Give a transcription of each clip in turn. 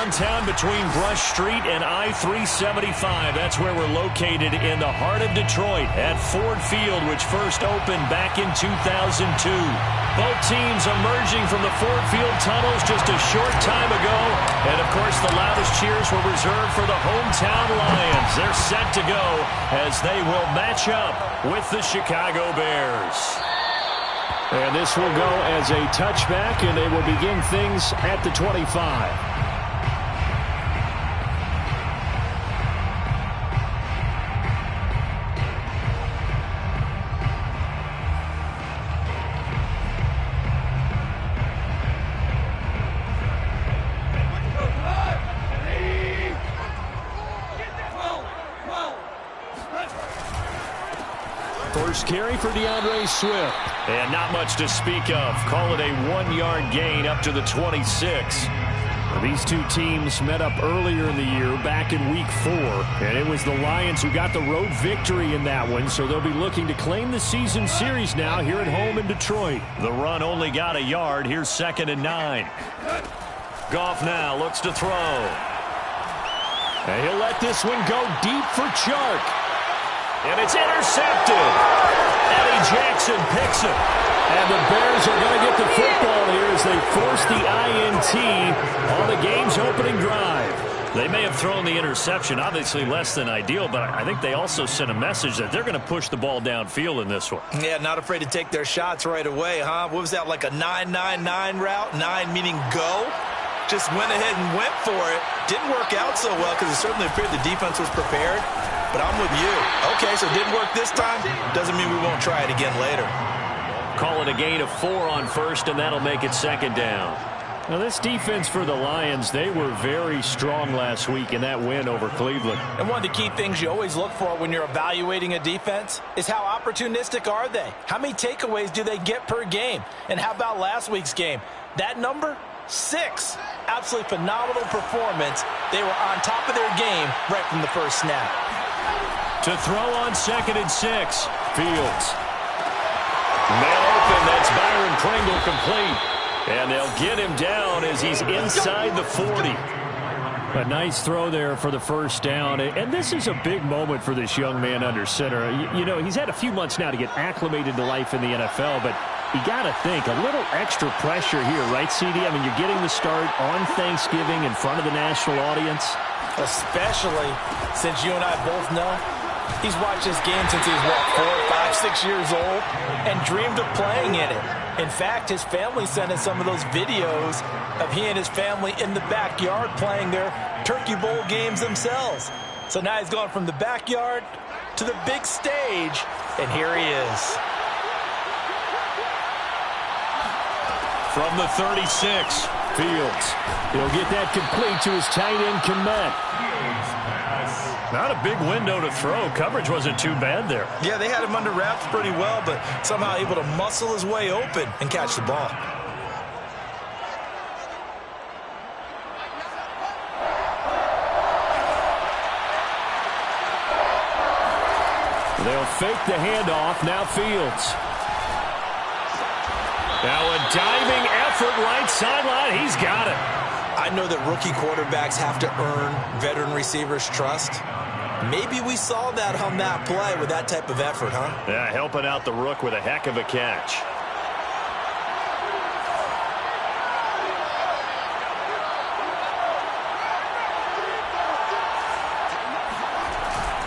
downtown between Brush Street and I-375. That's where we're located in the heart of Detroit at Ford Field, which first opened back in 2002. Both teams emerging from the Ford Field tunnels just a short time ago. And, of course, the loudest cheers were reserved for the hometown Lions. They're set to go as they will match up with the Chicago Bears. And this will go as a touchback, and they will begin things at the 25. First carry for DeAndre Swift. And not much to speak of. Call it a 1-yard gain up to the 26. These two teams met up earlier in the year, back in Week 4. And it was the Lions who got the road victory in that one, so they'll be looking to claim the season series now here at home in Detroit. The run only got a yard. Here's 2nd and 9. Goff now looks to throw. And he'll let this one go deep for Chark. And it's intercepted. Eddie Jackson picks it. And the Bears are going to get the football here as they force the INT on the game's opening drive. They may have thrown the interception, obviously less than ideal, but I think they also sent a message that they're going to push the ball downfield in this one. Yeah, not afraid to take their shots right away, huh? What was that, like a 9-9-9 route? 9 meaning go? Just went ahead and went for it. Didn't work out so well because it certainly appeared the defense was prepared. But I'm with you. Okay, so it didn't work this time. Doesn't mean we won't try it again later. Call it a gain of 4 on first, and that'll make it 2nd down. Now, this defense for the Lions, they were very strong last week in that win over Cleveland. And one of the key things you always look for when you're evaluating a defense is how opportunistic are they? How many takeaways do they get per game? And how about last week's game? That number? 6. Absolutely phenomenal performance. They were on top of their game right from the first snap. To throw on 2nd and 6. Fields. Man open. That's Byron Pringle complete. And they'll get him down as he's inside the 40. A nice throw there for the first down. And this is a big moment for this young man under center. You know, he's had a few months now to get acclimated to life in the NFL, but you got to think, a little extra pressure here, right, CD? I mean, you're getting the start on Thanksgiving in front of the national audience. Especially since you and I both know he's watched this game since he was, 4, 5, 6 years old and dreamed of playing in it. In fact, his family sent us some of those videos of he and his family in the backyard playing their Turkey Bowl games themselves. So now he's gone from the backyard to the big stage, and here he is. From the 36, Fields. He'll get that complete to his tight end, Kmet. Not a big window to throw. Coverage wasn't too bad there. Yeah, they had him under wraps pretty well, but somehow able to muscle his way open and catch the ball. They'll fake the handoff. Now Fields. Now a diving effort right sideline. He's got it. I know that rookie quarterbacks have to earn veteran receivers' trust. Maybe we saw that on that play with that type of effort, huh? Yeah, helping out the rook with a heck of a catch.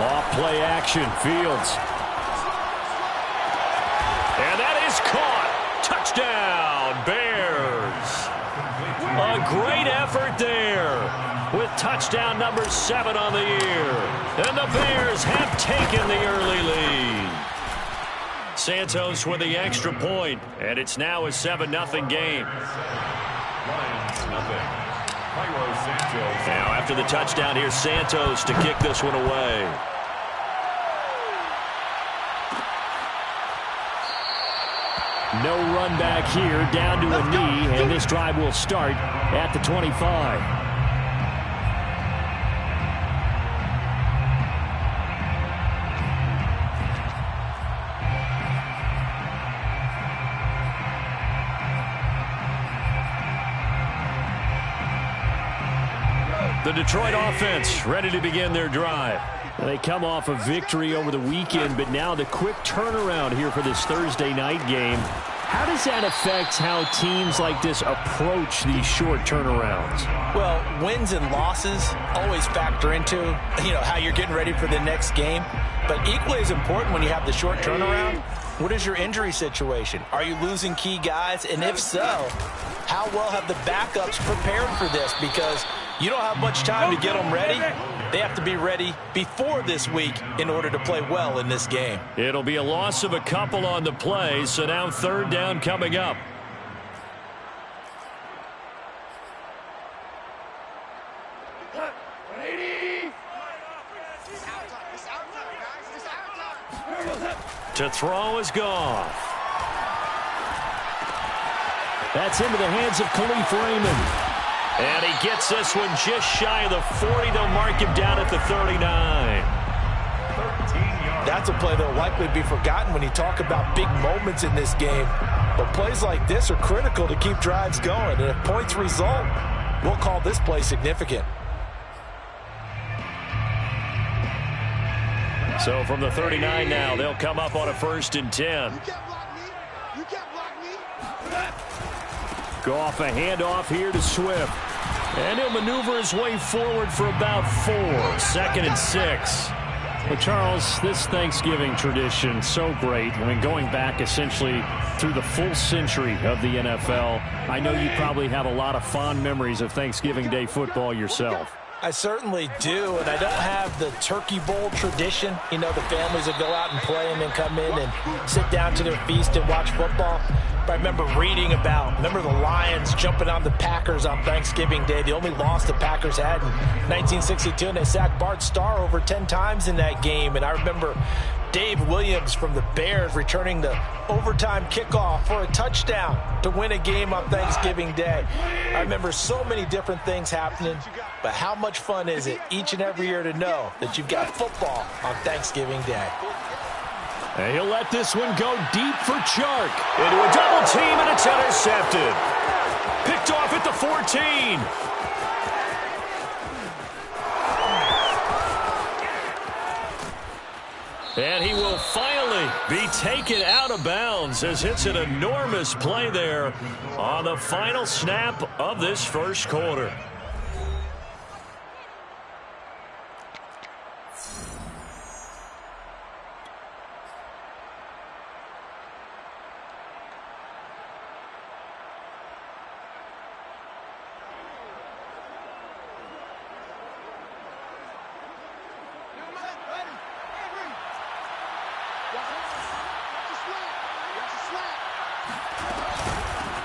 Off play action, Fields. And that is caught. Touchdown, Bears. A great effort there with touchdown number 7 on the year. And the Bears have taken the early lead. Santos with the extra point, and it's now a 7-0 game. Now after the touchdown, here's Santos to kick this one away. No run back here, down to a knee, and this drive will start at the 25. The Detroit offense ready to begin their drive. They come off a victory over the weekend, but now the quick turnaround here for this Thursday night game. How does that affect how teams like this approach these short turnarounds? Well, wins and losses always factor into, how you're getting ready for the next game. But equally as important when you have the short turnaround, what is your injury situation? Are you losing key guys? And if so, how well have the backups prepared for this? Because you don't have much time to get them ready. They have to be ready before this week in order to play well in this game. It'll be a loss of a couple on the play, so now third down coming up. To throw is Goff. That's into the hands of Khalif Raymond. And he gets this one just shy of the 40. They'll mark him down at the 39. That's a play that will likely be forgotten when you talk about big moments in this game. But plays like this are critical to keep drives going. And if points result, we'll call this play significant. So from the 39 now, they'll come up on a 1st and 10. Goff a handoff here to Swift. And he'll maneuver his way forward for about 4. 2nd and 6. Well, Charles, this Thanksgiving tradition, so great. I mean, going back essentially through the full century of the NFL, I know you probably have a lot of fond memories of Thanksgiving Day football yourself. I certainly do, and I don't have the Turkey Bowl tradition. The families that go out and play and then come in and sit down to their feast and watch football. But I remember reading remember the Lions jumping on the Packers on Thanksgiving Day. The only loss the Packers had in 1962, and they sacked Bart Starr over 10 times in that game. And I remember Dave Williams from the Bears returning the overtime kickoff for a touchdown to win a game on Thanksgiving Day. I remember so many different things happening, but how much fun is it each and every year to know that you've got football on Thanksgiving Day? And he'll let this one go deep for Chark. Into a double team, and it's intercepted. Picked off at the 14. And he will finally be taken out of bounds as it's an enormous play there on the final snap of this first quarter.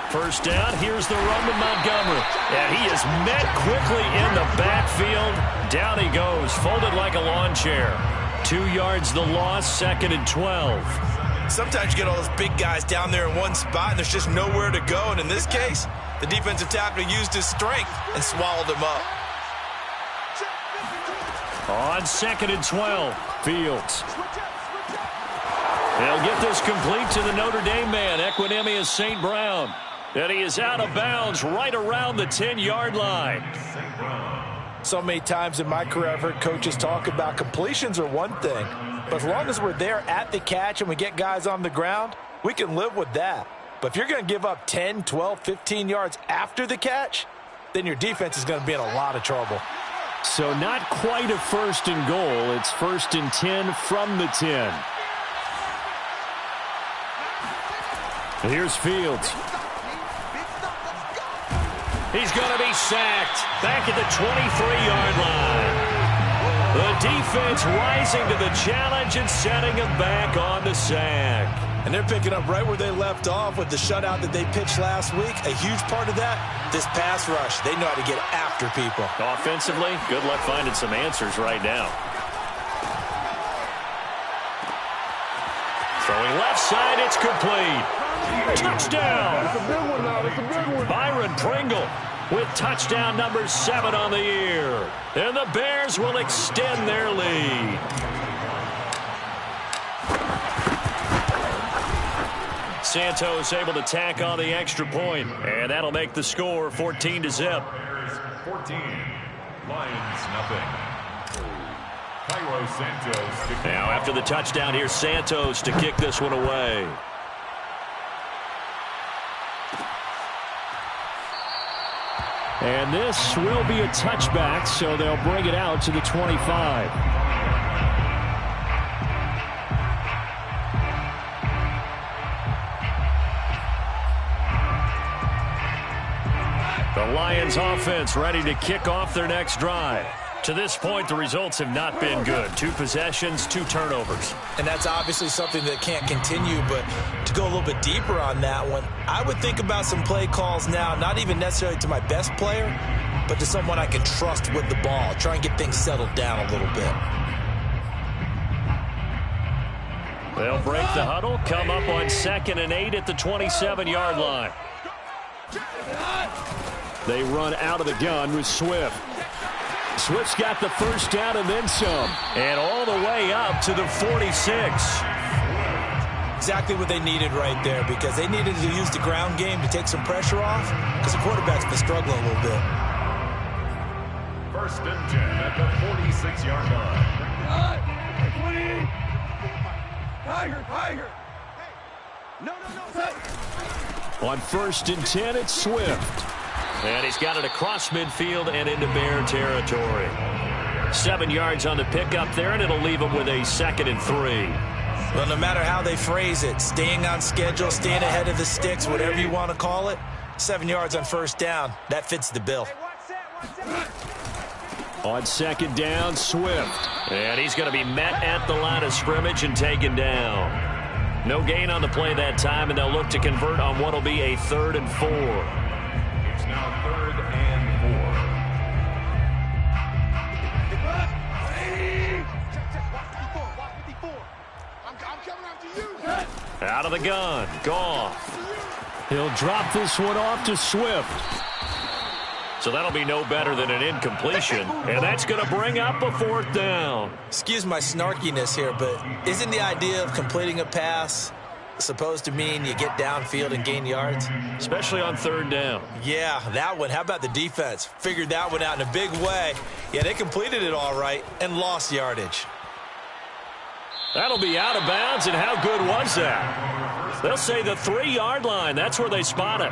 First down, here's the run to Montgomery. And he is met quickly in the backfield. Down he goes, folded like a lawn chair. 2 yards the loss, 2nd and 12. Sometimes you get all those big guys down there in one spot, and there's just nowhere to go. And in this case, the defensive tackle used his strength and swallowed him up. On 2nd and 12, Fields. He'll get this complete to the Notre Dame man, Equinemius St. Brown. And he is out of bounds right around the 10-yard line. So many times in my career I've heard coaches talk about completions are one thing, but as long as we're there at the catch and we get guys on the ground, we can live with that. But if you're going to give up 10, 12, 15 yards after the catch, then your defense is going to be in a lot of trouble. So not quite a 1st and goal. It's 1st and 10 from the 10. Here's Fields. He's going to be sacked back at the 23-yard line. The defense rising to the challenge and setting him back on the sack. And they're picking up right where they left off with the shutout that they pitched last week. A huge part of that, this pass rush. They know how to get after people. Offensively, good luck finding some answers right now. Throwing left side, it's complete. Touchdown! Byron Pringle with touchdown number 7 on the year. And the Bears will extend their lead. Santos able to tack on the extra point, and that'll make the score 14-0. Lions, nothing. Santos. Now after the touchdown, here's Santos to kick this one away. And this will be a touchback, so they'll bring it out to the 25. The Lions offense ready to kick off their next drive. To this point, the results have not been good. 2 possessions, 2 turnovers. And that's obviously something that can't continue, but to go a little bit deeper on that one, I would think about some play calls now, not even necessarily to my best player, but to someone I can trust with the ball. Try and get things settled down a little bit. They'll break the huddle, come up on 2nd and 8 at the 27-yard line. They run out of the gun with Swift. Swift's got the first down and then some. And all the way up to the 46. Exactly what they needed right there, because they needed to use the ground game to take some pressure off, because the quarterback's been struggling a little bit. 1st and 10 at the 46-yard line. Tiger. No. On 1st and 10, it's Swift. And he's got it across midfield and into Bear territory. 7 yards on the pickup there, and it'll leave him with a 2nd and 3. Well, no matter how they phrase it, staying on schedule, staying ahead of the sticks, whatever you want to call it, 7 yards on 1st down, that fits the bill. On 2nd down, Swift. And he's going to be met at the line of scrimmage and taken down. No gain on the play that time, and they'll look to convert on what will be a 3rd and 4. It's now 3rd and 4. Out of the gun, Goff. He'll drop this one off to Swift. So that'll be no better than an incompletion. And that's going to bring up a 4th down. Excuse my snarkiness here, but isn't the idea of completing a pass supposed to mean you get downfield and gain yards? Especially on 3rd down. Yeah, that one. How about the defense? Figured that one out in a big way. Yeah, they completed it all right and lost yardage. That'll be out of bounds, and how good was that? They'll say the 3-yard line. That's where they spot it.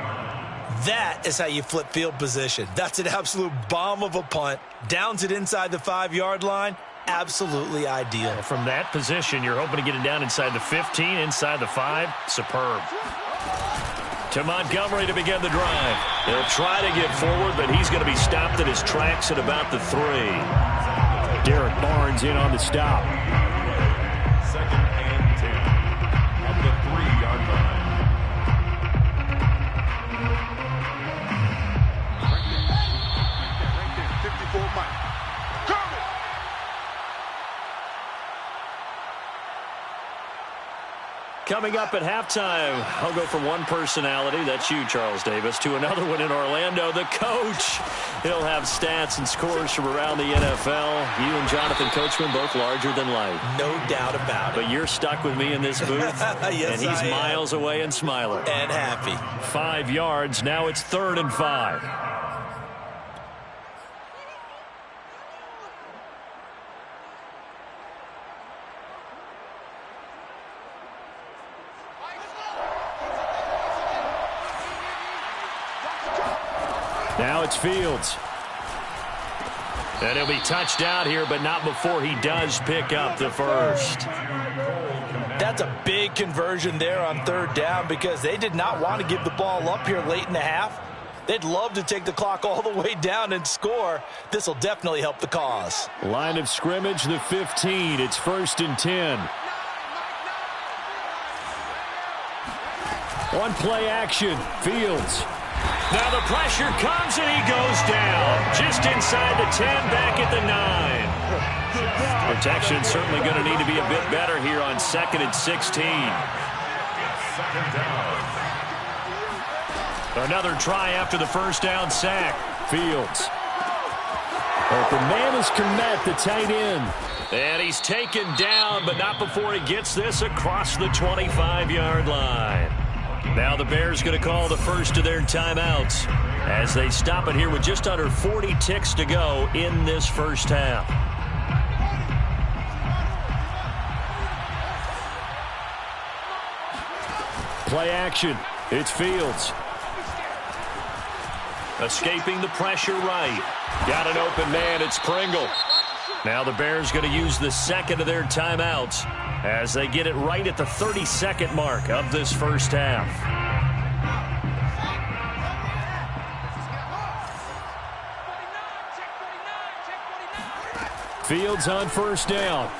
That is how you flip field position. That's an absolute bomb of a punt. Downs it inside the 5-yard line. Absolutely ideal. From that position, you're hoping to get it down inside the 15, inside the 5. Superb. To Montgomery to begin the drive. He'll try to get forward, but he's going to be stopped in his tracks at about the 3. Derek Barnes in on the stop. 2nd and 10 at the 3-yard line. Coming up at halftime, I'll go from one personality, that's you, Charles Davis, to another one in Orlando, the coach. He'll have stats and scores from around the NFL. You and Jonathan Coachman, both larger than life. No doubt about it. But you're stuck with me in this booth, yes, and he's miles away and smiling. And happy. 5 yards, now it's 3rd and 5. Now it's Fields. And he'll be touched out here, but not before he does pick up the 1st. That's a big conversion there on 3rd down, because they did not want to give the ball up here late in the half. They'd love to take the clock all the way down and score. This will definitely help the cause. Line of scrimmage, the 15. It's 1st and 10. One play action. Fields. Now the pressure comes and he goes down. Just inside the 10, back at the 9. Protection certainly going to need to be a bit better here on 2nd and 16. Another try after the 1st down sack. Fields. Open man is Kmet, the tight end. And he's taken down, but not before he gets this across the 25-yard line. Now the Bears going to call the first of their timeouts as they stop it here with just under 40 ticks to go in this first half. Play action. It's Fields. Escaping the pressure right. Got an open man. It's Pringle. Now the Bears going to use the second of their timeouts as they get it right at the 32nd mark of this first half. Fields on first down.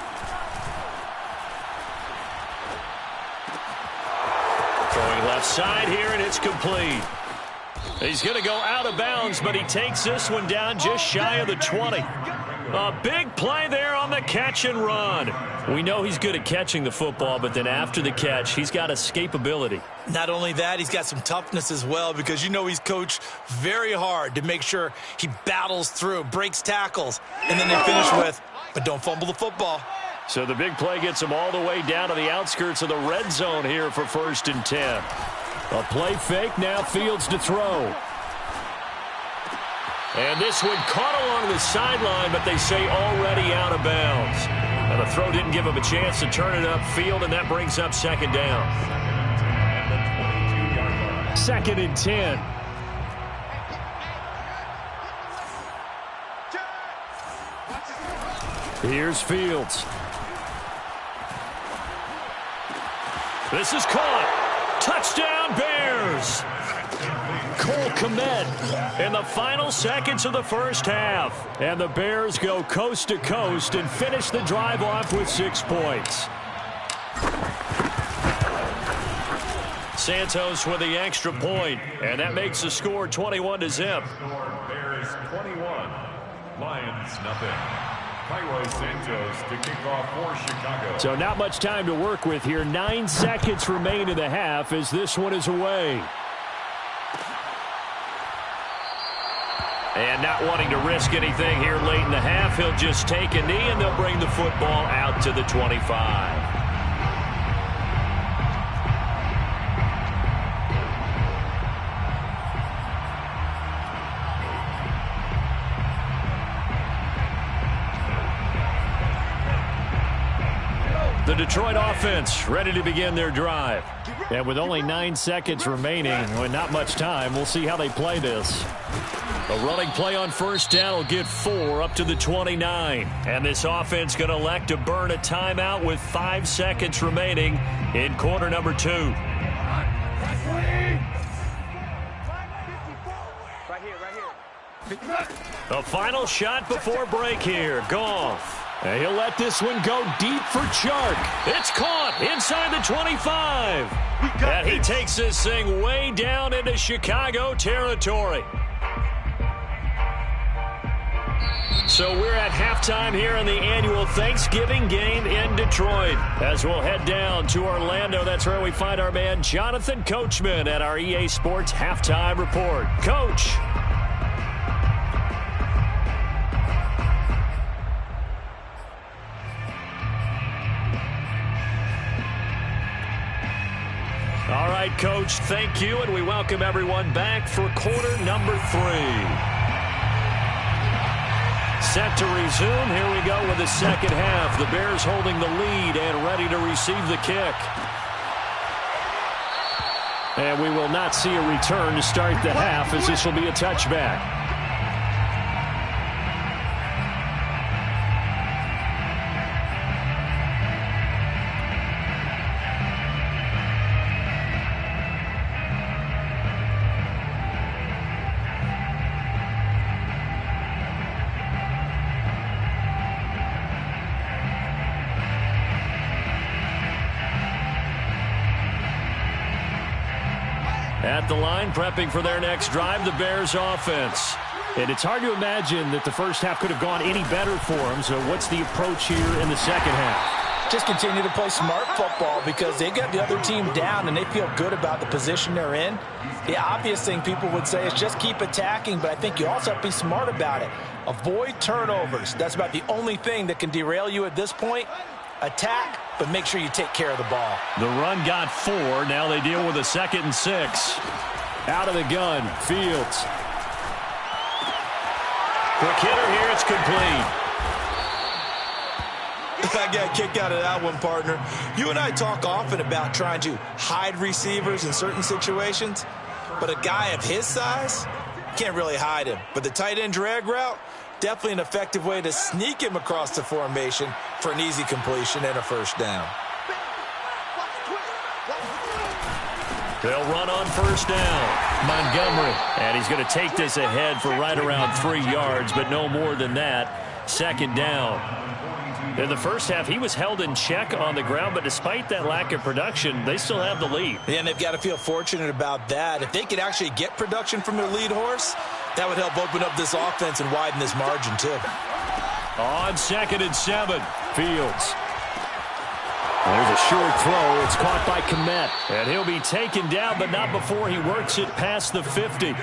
Throwing left side here, and it's complete. He's going to go out of bounds, but he takes this one down just shy of the 20. A big play there on the catch and run. We know he's good at catching the football, but then after the catch, he's got escapability. Not only that, he's got some toughness as well, because you know he's coached very hard to make sure he battles through, breaks tackles, and then they finish with, but don't fumble the football. So the big play gets him all the way down to the outskirts of the red zone here for 1st and 10. A play fake, now Fields to throw. And this one caught along the sideline, but they say already out of bounds. And the throw didn't give him a chance to turn it upfield, and that brings up second down. 2nd and 10. Here's Fields. This is caught. Touchdown, Bears! Cole Kmet in the final seconds of the first half. And the Bears go coast to coast and finish the drive off with 6 points. Santos with the extra point, and that makes the score 21-0. Bears 21, Lions nothing. Cairo Santos to kick off for Chicago. So not much time to work with here. 9 seconds remain in the half as this one is away. And not wanting to risk anything here late in the half, he'll just take a knee and they'll bring the football out to the 25. The Detroit offense ready to begin their drive. And with only 9 seconds remaining, with not much time, we'll see how they play this. A running play on first down will get 4 up to the 29. And this offense going to elect to burn a timeout with 5 seconds remaining in quarter number 2. The final shot before break here. Goff. And he'll let this one go deep for Chark. It's caught inside the 25. And he takes this thing way down into Chicago territory. So we're at halftime here in the annual Thanksgiving game in Detroit. As we'll head down to Orlando, that's where we find our man Jonathan Coachman at our EA Sports Halftime Report. Coach. All right, Coach, thank you, and we welcome everyone back for quarter number 3. Set to resume. Here we go with the second half. The Bears holding the lead and ready to receive the kick. And we will not see a return to start the half, as this will be a touchback. At the line, prepping for their next drive, the Bears offense. And it's hard to imagine that the first half could have gone any better for them. So what's the approach here in the second half? Just continue to play smart football because they got the other team down and they feel good about the position they're in. The obvious thing people would say is just keep attacking, but I think you also have to be smart about it. Avoid turnovers. That's about the only thing that can derail you at this point. Attack, but make sure you take care of the ball. The run got 4. Now they deal with a 2nd and 6. Out of the gun, Fields. Quick hitter here, it's complete. I got a kick out of that one, partner. You and I talk often about trying to hide receivers in certain situations, but a guy of his size can't really hide him. But the tight end drag route, definitely an effective way to sneak him across the formation for an easy completion and a first down. They'll run on first down. Montgomery. And he's going to take this ahead for right around 3 yards, but no more than that. 2nd down. In the first half, he was held in check on the ground, but despite that lack of production, they still have the lead. Yeah, and they've got to feel fortunate about that. If they could actually get production from their lead horse, that would help open up this offense and widen this margin, too. On 2nd and 7, Fields. There's a short throw. It's caught by Kmet. And he'll be taken down, but not before he works it past the 50.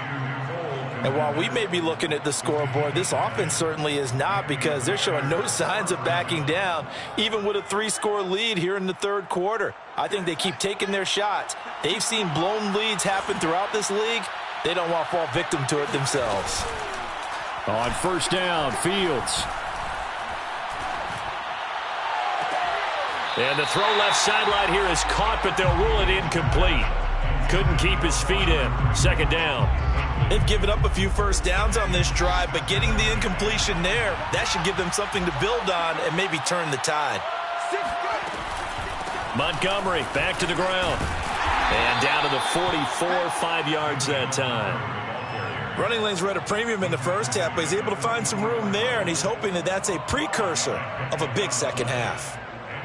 And while we may be looking at the scoreboard, this offense certainly is not, because they're showing no signs of backing down, even with a 3-score lead here in the 3rd quarter. I think they keep taking their shots. They've seen blown leads happen throughout this league. They don't want to fall victim to it themselves. On first down, Fields. And the throw left sideline here is caught, but they'll rule it incomplete. Couldn't keep his feet in. 2nd down. They've given up a few first downs on this drive, but getting the incompletion there, that should give them something to build on and maybe turn the tide. Montgomery back to the ground. And down to the 44, 5 yards that time. Running lanes were at a premium in the first half, but he's able to find some room there, and he's hoping that that's a precursor of a big second half.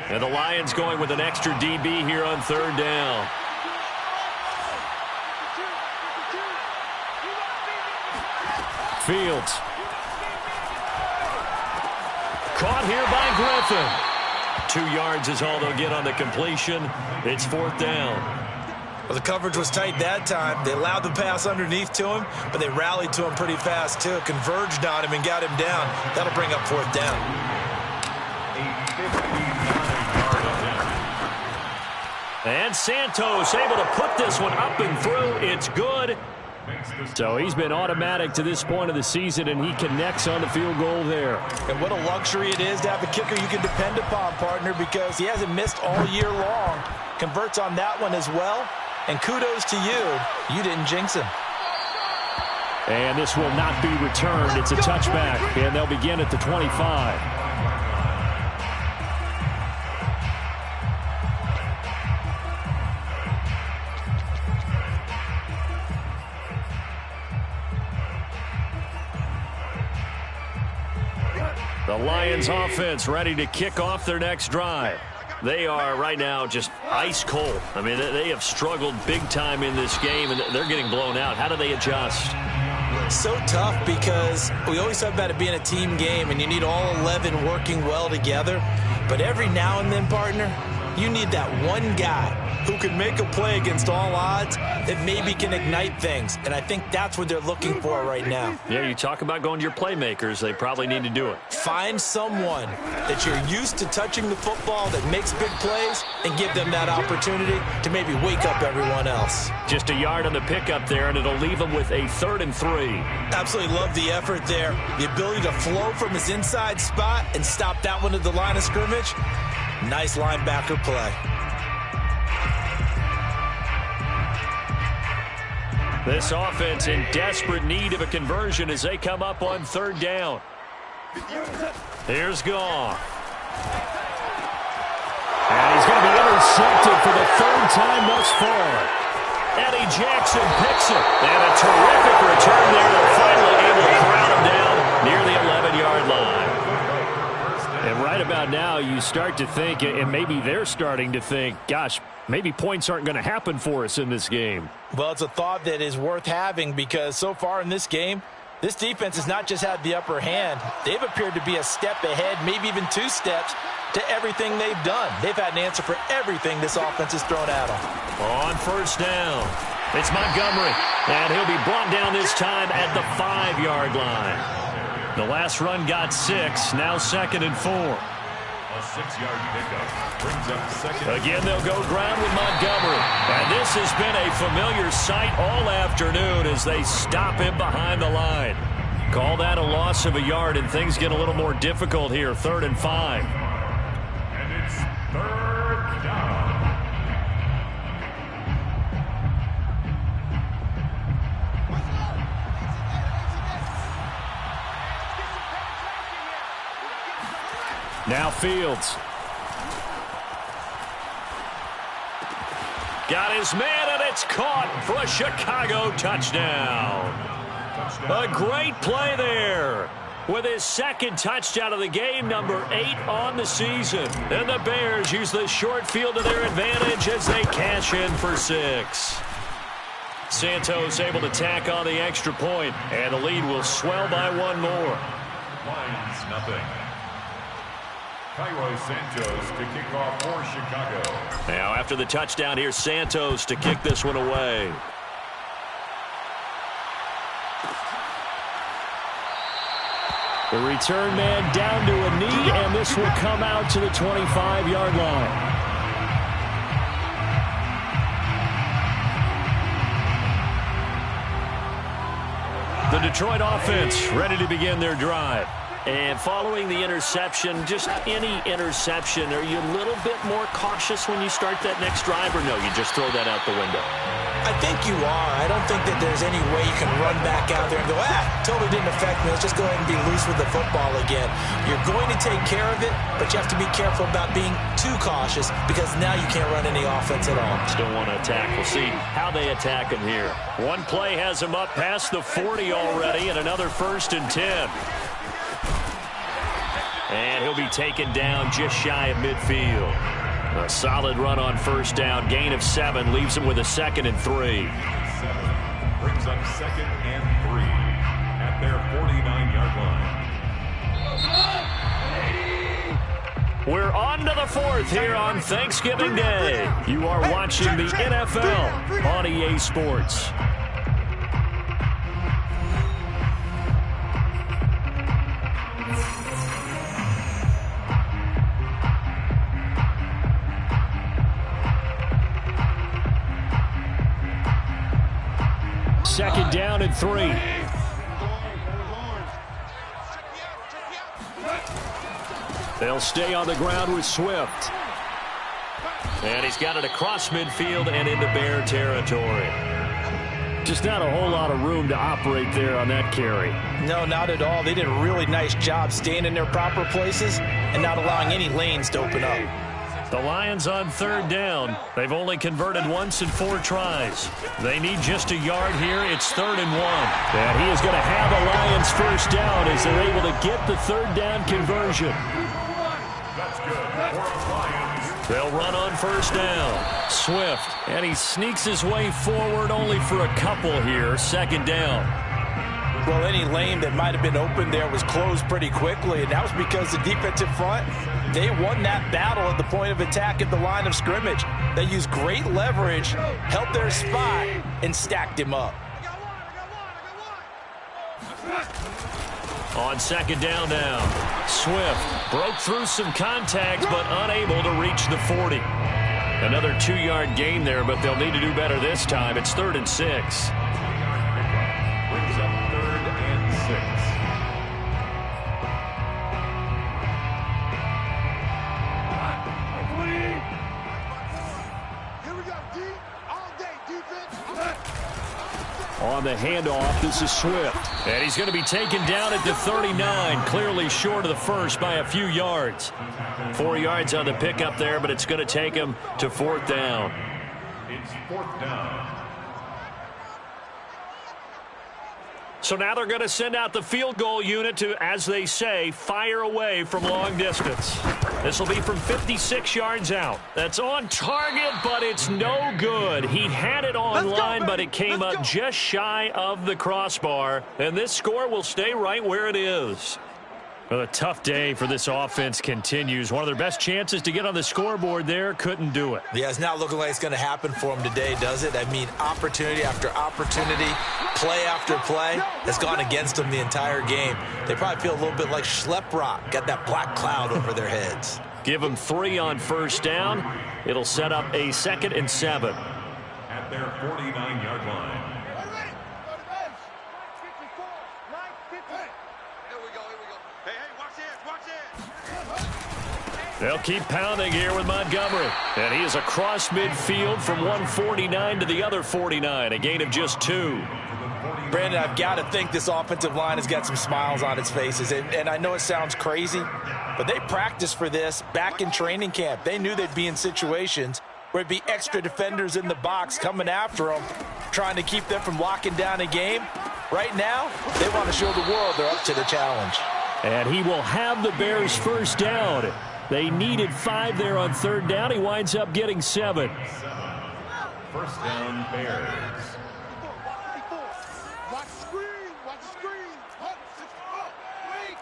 And the Lions going with an extra DB here on 3rd down. Fields. Caught here by Griffin. 2 yards is all they'll get on the completion. It's 4th down. Well, the coverage was tight that time. They allowed the pass underneath to him, but they rallied to him pretty fast, too. Converged on him and got him down. That'll bring up 4th down. And Santos able to put this one up and through. It's good. So he's been automatic to this point of the season, and he connects on the field goal there. And what a luxury it is to have a kicker you can depend upon, partner, because he hasn't missed all year long. Converts on that one as well. And kudos to you. You didn't jinx him. And this will not be returned. It's a touchback, and they'll begin at the 25. The Lions offense ready to kick off their next drive. They are right now just ice cold. I mean, they have struggled big time in this game, and they're getting blown out. How do they adjust? So tough, because we always talk about it being a team game, and you need all 11 working well together. But every now and then, partner, you need that one guy who can make a play against all odds that maybe can ignite things. And I think that's what they're looking for right now. Yeah, you talk about going to your playmakers. They probably need to do it. Find someone that you're used to touching the football that makes big plays and give them that opportunity to maybe wake up everyone else. Just a yard on the pickup there, and it'll leave them with a 3rd and 3. Absolutely love the effort there. The ability to flow from his inside spot and stop that one at the line of scrimmage. Nice linebacker play. This offense in desperate need of a conversion as they come up on 3rd down. Here's Goff. And he's going to be intercepted for the 3rd time thus far. Eddie Jackson picks it. And a terrific return there. They're finally able to corral him down near the 11-yard line. And right about now, you start to think, and maybe they're starting to think, gosh, maybe points aren't going to happen for us in this game. Well, it's a thought that is worth having, because so far in this game, this defense has not just had the upper hand. They've appeared to be a step ahead, maybe even 2 steps, to everything they've done. They've had an answer for everything this offense has thrown at them. On first down, it's Montgomery, and he'll be brought down this time at the 5-yard line. The last run got 6, now 2nd and 4. A 6-yard pickup brings up second. Again, they'll go ground with Montgomery. And this has been a familiar sight all afternoon as they stop him behind the line. Call that a loss of a yard, and things get a little more difficult here. 3rd and 5. And it's 3rd down. Now Fields. Got his man, and it's caught for a Chicago touchdown. A great play there. With his 2nd touchdown of the game, number 8 on the season. And the Bears use the short field to their advantage as they cash in for 6. Santos able to tack on the extra point, and the lead will swell by 1 more. Lions nothing. Cairo Santos to kick off for Chicago. Now after the touchdown, here's Santos to kick this one away. The return man down to a knee, and this will come out to the 25-yard line. The Detroit offense ready to begin their drive. And following the interception, just any interception, are you a little bit more cautious when you start that next drive, or no, you just throw that out the window? I think you are. I don't think that there's any way you can run back out there and go, totally didn't affect me. Let's just go ahead and be loose with the football again. You're going to take care of it, but you have to be careful about being too cautious because now you can't run any offense at all. Still want to attack. We'll see how they attack him here. One play has him up past the 40 already, and another 1st and 10. And he'll be taken down just shy of midfield. A solid run on 1st down. Gain of 7 leaves him with a 2nd and 3. 7 brings up 2nd and 3 at their 49-yard line. We're on to the 4th here on Thanksgiving Day. You are watching the NFL on EA Sports. Second down and 3. They'll stay on the ground with Swift. And he's got it across midfield and into Bear territory. Just not a whole lot of room to operate there on that carry. No, not at all. They did a really nice job staying in their proper places and not allowing any lanes to open up. The Lions on 3rd down. They've only converted once in 4 tries. They need just a yard here. It's 3rd and 1. And he is going to have a Lions 1st down as they're able to get the 3rd down conversion. That's good. Lions. They'll run on 1st down. Swift, and he sneaks his way forward only for a couple here. 2nd down. Well, any lane that might have been open there was closed pretty quickly, and that was because the defensive front, they won that battle at the point of attack at the line of scrimmage. They used great leverage, held their spot, and stacked him up. On 2nd down now, Swift broke through some contact but unable to reach the 40. Another 2-yard gain there, but they'll need to do better this time. It's 3rd and 6. Brings up 3rd and 6. On the handoff, this is Swift. And he's going to be taken down at the 39, clearly short of the 1st by a few yards. 4 yards on the pickup there, but it's going to take him to 4th down. It's 4th down. So now they're going to send out the field goal unit to, as they say, fire away from long distance. This will be from 56 yards out. That's on target, but it's no good. He had it on line, but it came up just shy of the crossbar. And this score will stay right where it is. Well, a tough day for this offense continues. One of their best chances to get on the scoreboard there, couldn't do it. Yeah, it's not looking like it's going to happen for them today, does it? I mean, opportunity after opportunity, play after play has gone against them the entire game. They probably feel a little bit like Schlepp Rock, got that black cloud over their heads. Give them 3 on first down. It'll set up a 2nd and 7. At their 49-yard line. They'll keep pounding here with Montgomery. And he is across midfield from one 49 to the other 49. A gain of just 2. Brandon, I've got to think this offensive line has got some smiles on its faces. And I know it sounds crazy, but they practiced for this back in training camp. They knew they'd be in situations where it'd be extra defenders in the box coming after them, trying to keep them from locking down a game. Right now, they want to show the world they're up to the challenge. And he will have the Bears first down. They needed 5 there on third down. He winds up getting 7. First down, Bears. Watch the screen. Watch the screen. Wait.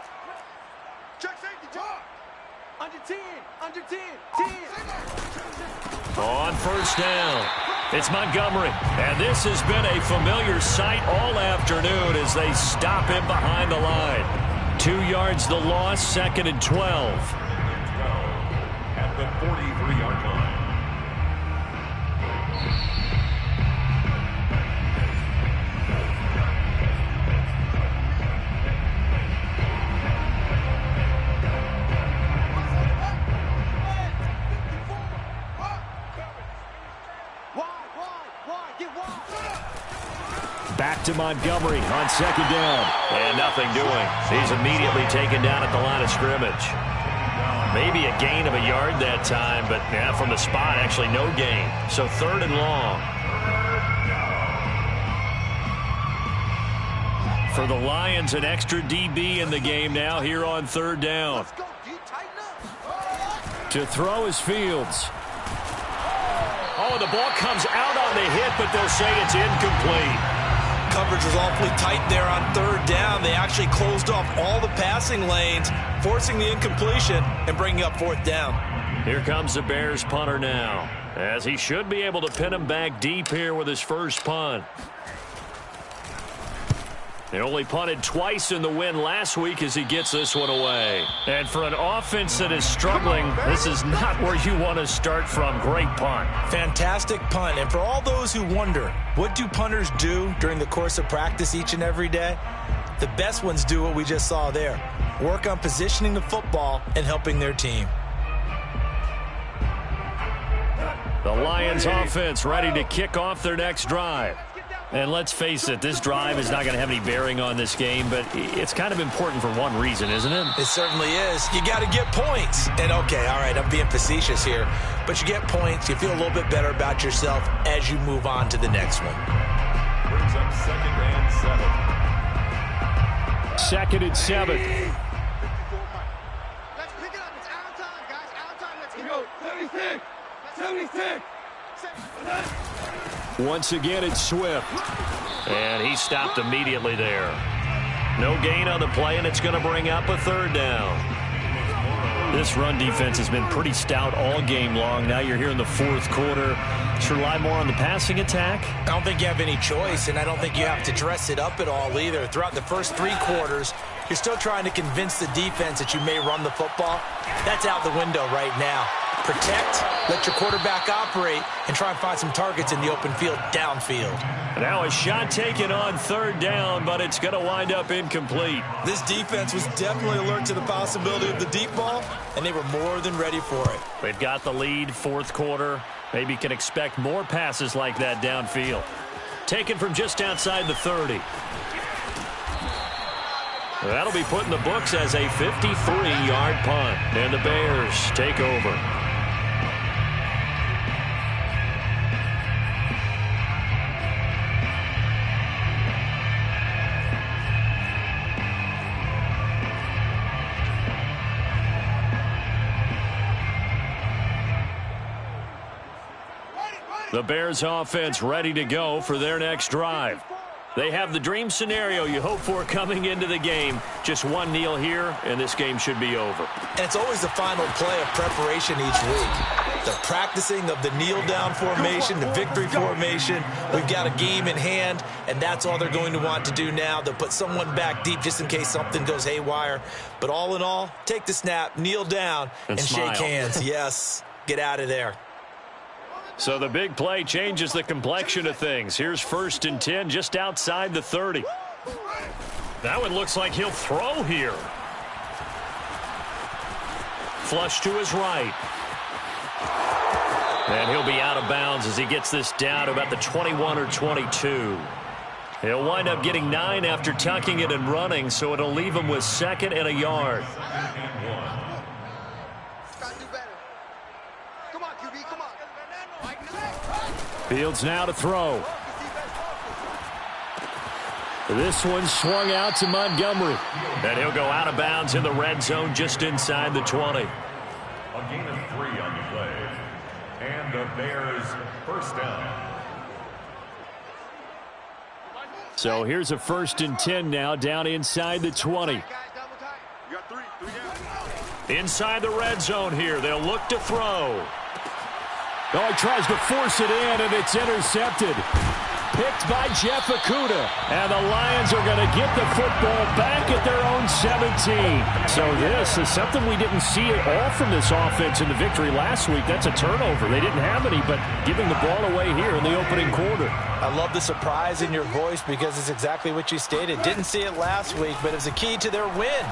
Check safety. Talk. Under 10. Under 10. 10. On first down, it's Montgomery. And this has been a familiar sight all afternoon as they stop him behind the line. 2 yards the loss, 2nd and 12. At the 43-yard line. Back to Montgomery on 2nd down. And nothing doing. He's immediately taken down at the line of scrimmage. Maybe a gain of a yard that time, but from the spot, actually no gain. So 3rd and long. For the Lions, an extra DB in the game now here on 3rd down. To throw is Fields. Oh, the ball comes out on the hit, but they'll say it's incomplete. Coverage was awfully tight there on 3rd down. They actually closed off all the passing lanes, forcing the incompletion and bringing up 4th down. Here comes the Bears punter now, as he should be able to pin him back deep here with his first punt. They only punted twice in the win last week as he gets this one away. And for an offense that is struggling, this is not where you want to start from. Great punt. Fantastic punt. And for all those who wonder, what do punters do during the course of practice each and every day? The best ones do what we just saw there. Work on positioning the football and helping their team. The Lions offense ready to kick off their next drive. And let's face it, this drive is not going to have any bearing on this game, but it's kind of important for one reason, isn't it? It certainly is. You got to get points. And okay, all right, I'm being facetious here, but you get points, you feel a little bit better about yourself as you move on to the next one. Brings up 2nd and 7. 2nd and 7. Let's pick it up. It's our time, guys. Our time. Let's go. 76. 76. Once again, it's Swift. And he stopped immediately there. No gain on the play, and it's going to bring up a 3rd down. This run defense has been pretty stout all game long. Now you're here in the 4th quarter. Should rely more on the passing attack? I don't think you have any choice, and I don't think you have to dress it up at all either. Throughout the first 3 quarters, you're still trying to convince the defense that you may run the football. That's out the window right now. Protect, let your quarterback operate, and try and find some targets in the open field downfield. Now a shot taken on 3rd down, but it's going to wind up incomplete. This defense was definitely alert to the possibility of the deep ball, and they were more than ready for it. They've got the lead, 4th quarter. Maybe can expect more passes like that downfield. Taken from just outside the 30. That'll be put in the books as a 53-yard punt, and the Bears take over. The Bears offense ready to go for their next drive. They have the dream scenario you hope for coming into the game. Just one kneel here, and this game should be over. And it's always the final play of preparation each week. They're practicing of the kneel-down formation, the victory formation. We've got a game in hand, and that's all they're going to want to do now. They'll put someone back deep just in case something goes haywire. But all in all, take the snap, kneel down, and shake hands. Yes, get out of there. So the big play changes the complexion of things. Here's 1st and 10 just outside the 30. That one looks like he'll throw here. Flush to his right. And he'll be out of bounds as he gets this down to about the 21 or 22. He'll wind up getting 9 after tucking it and running, so it'll leave him with 2nd and a yard. Fields now to throw. This one swung out to Montgomery. And he'll go out of bounds in the red zone just inside the 20. A gain of 3 on the play. And the Bears first down. So here's a 1st and 10 now down inside the 20. Inside the red zone here. They'll look to throw. Oh, he tries to force it in, and it's intercepted. Picked by Jeff Okudah. And the Lions are going to get the football back at their own 17. So this is something we didn't see at all from this offense in the victory last week. That's a turnover. They didn't have any, but giving the ball away here in the opening quarter. I love the surprise in your voice because it's exactly what you stated. Didn't see it last week, but it's a key to their win.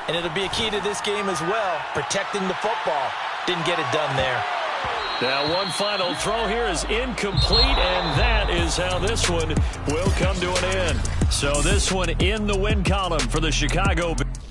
And it'll be a key to this game as well, protecting the football. Didn't get it done there. Now one final throw here is incomplete, and that is how this one will come to an end. So this one in the win column for the Chicago Bears.